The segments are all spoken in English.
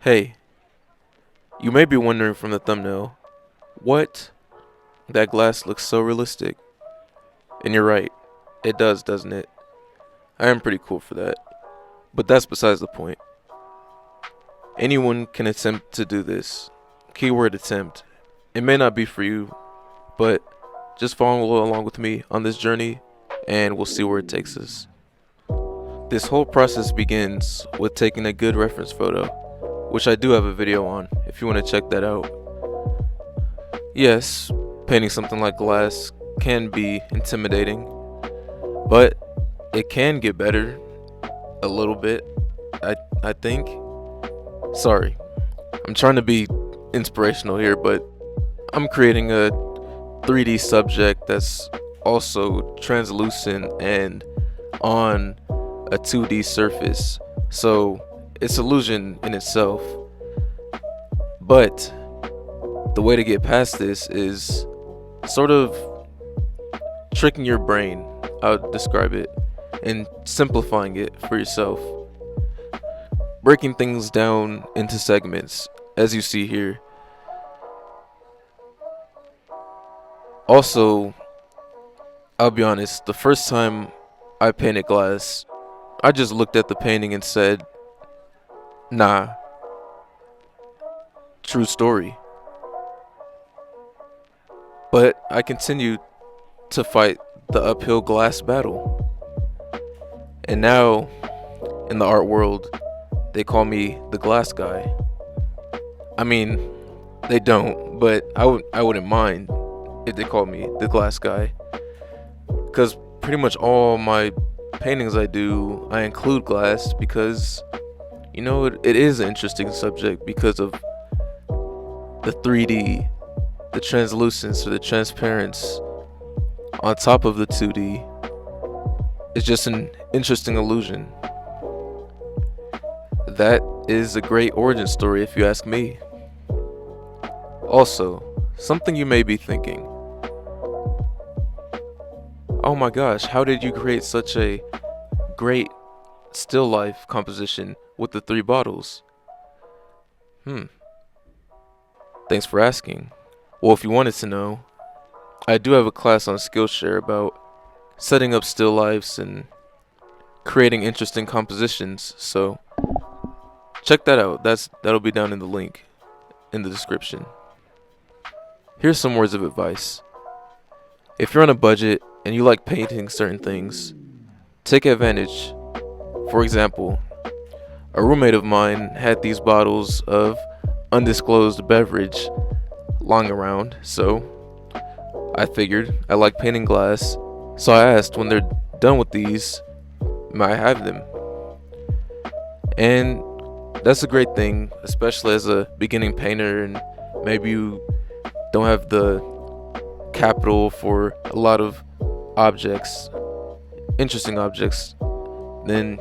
Hey, you may be wondering from the thumbnail, what? That glass looks so realistic. And you're right, it does, doesn't it? I am pretty cool for that. But that's besides the point. Anyone can attempt to do this. Keyword attempt. It may not be for you, but just follow along with me on this journey and we'll see where it takes us. This whole process begins with taking a good reference photo, which I do have a video on if you want to check that out. Yes, painting something like glass can be intimidating, but it can get better a little bit, I think. Sorry, I'm trying to be inspirational here, but I'm creating a 3D subject that's also translucent and on a 2D surface, so it's illusion in itself. But the way to get past this is sort of tricking your brain, I would describe it, and simplifying it for yourself. Breaking things down into segments, as you see here. Also, I'll be honest, the first time I painted glass, I just looked at the painting and said, nah, true story. But I continued to fight the uphill glass battle. And now, in the art world, they call me the glass guy. I mean, they don't, but I wouldn't mind if they called me the glass guy. Because pretty much all my paintings I do, I include glass because, it is an interesting subject because of the 3D, the translucence or the transparence on top of the 2D. It's just an interesting illusion. That is a great origin story if you ask me. Also, something you may be thinking. Oh my gosh, how did you create such a great still life composition with the 3 bottles? Thanks for asking. Well, if you wanted to know, I do have a class on Skillshare about setting up still lifes and creating interesting compositions, so check that out. That'll be down in the link in the description. Here's some words of advice. If you're on a budget and you like painting certain things, take advantage. For example, a roommate of mine had these bottles of undisclosed beverage lying around, so I figured I like painting glass, so I asked when they're done with these, may I have them? And that's a great thing, especially as a beginning painter and maybe you don't have the capital for a lot of objects, interesting objects. Then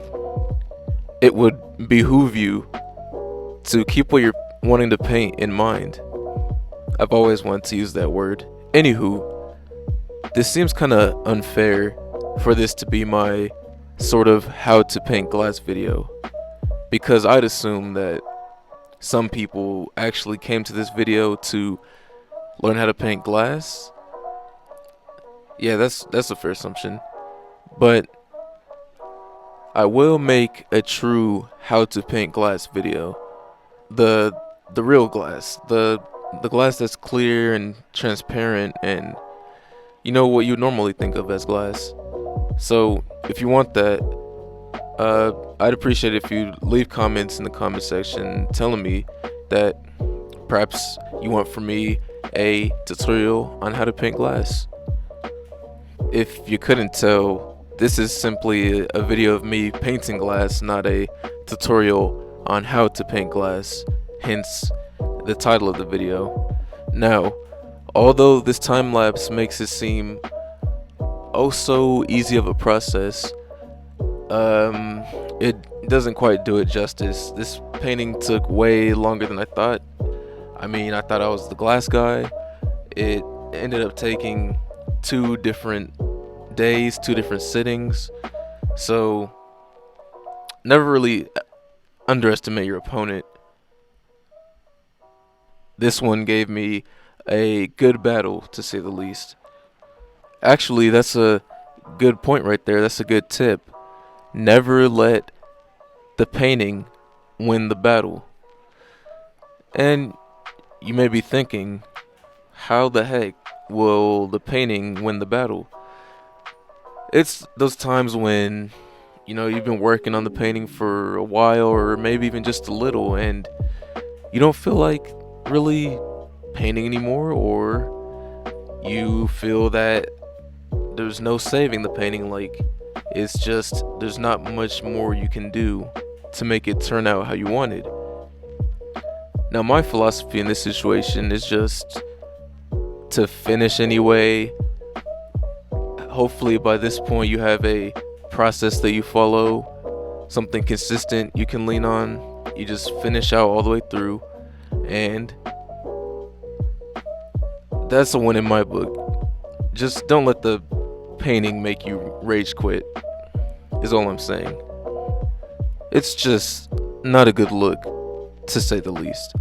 it would behoove you to keep what you're wanting to paint in mind. I've always wanted to use that word. Anywho, this seems kind of unfair for this to be my sort of how to paint glass video, because I'd assume that some people actually came to this video to learn how to paint glass. Yeah, that's a fair assumption. But I will make a true how to paint glass video. The real glass, the glass that's clear and transparent and what you normally think of as glass. So if you want that, I'd appreciate it if you leave comments in the comment section telling me that perhaps you want from me a tutorial on how to paint glass. If you couldn't tell, this is simply a video of me painting glass, not a tutorial on how to paint glass, hence the title of the video. Now, although this time lapse makes it seem oh so easy of a process, it doesn't quite do it justice. This painting took way longer than I thought. I thought I was the glass guy. It ended up taking 2 different days, 2 different sittings. So never really underestimate your opponent. This one gave me a good battle, to say the least. Actually, that's a good point right there. That's a good tip. Never let the painting win the battle. And you may be thinking, how the heck will the painting win the battle? It's those times when, you've been working on the painting for a while or maybe even just a little, and you don't feel like really painting anymore, or you feel that there's no saving the painting. Like, it's just, there's not much more you can do to make it turn out how you wanted. Now, my philosophy in this situation is just to finish anyway. Hopefully, by this point, you have a process that you follow, something consistent you can lean on. You just finish out all the way through, and that's a win in my book. Just don't let the painting make you rage quit, is all I'm saying. It's just not a good look, to say the least.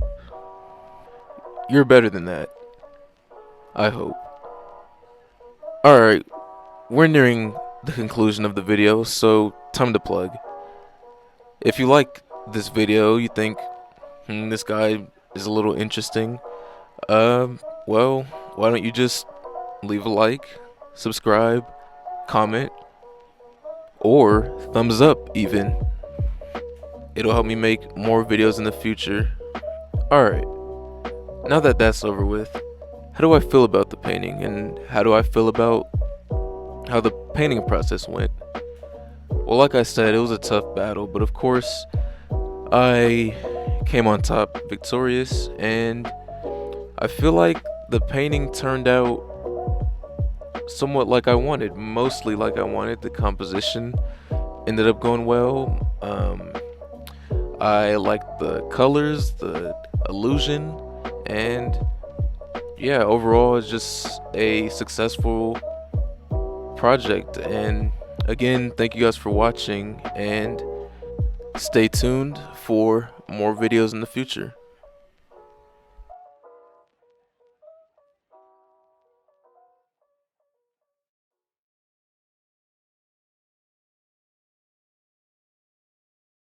You're better than that, I hope. Alright, we're nearing the conclusion of the video, so time to plug. If you like this video, you think, this guy is a little interesting, well, why don't you just leave a like, subscribe, comment, or thumbs up even. It'll help me make more videos in the future. Alright, now that that's over with, how do I feel about the painting, and how do I feel about how the painting process went? Well, like I said, it was a tough battle, but of course, I came on top victorious, and I feel like the painting turned out somewhat like I wanted, mostly like I wanted. The composition ended up going well. I liked the colors, the illusion, and yeah, overall it's just a successful project. And again, thank you guys for watching, and stay tuned for more videos in the future.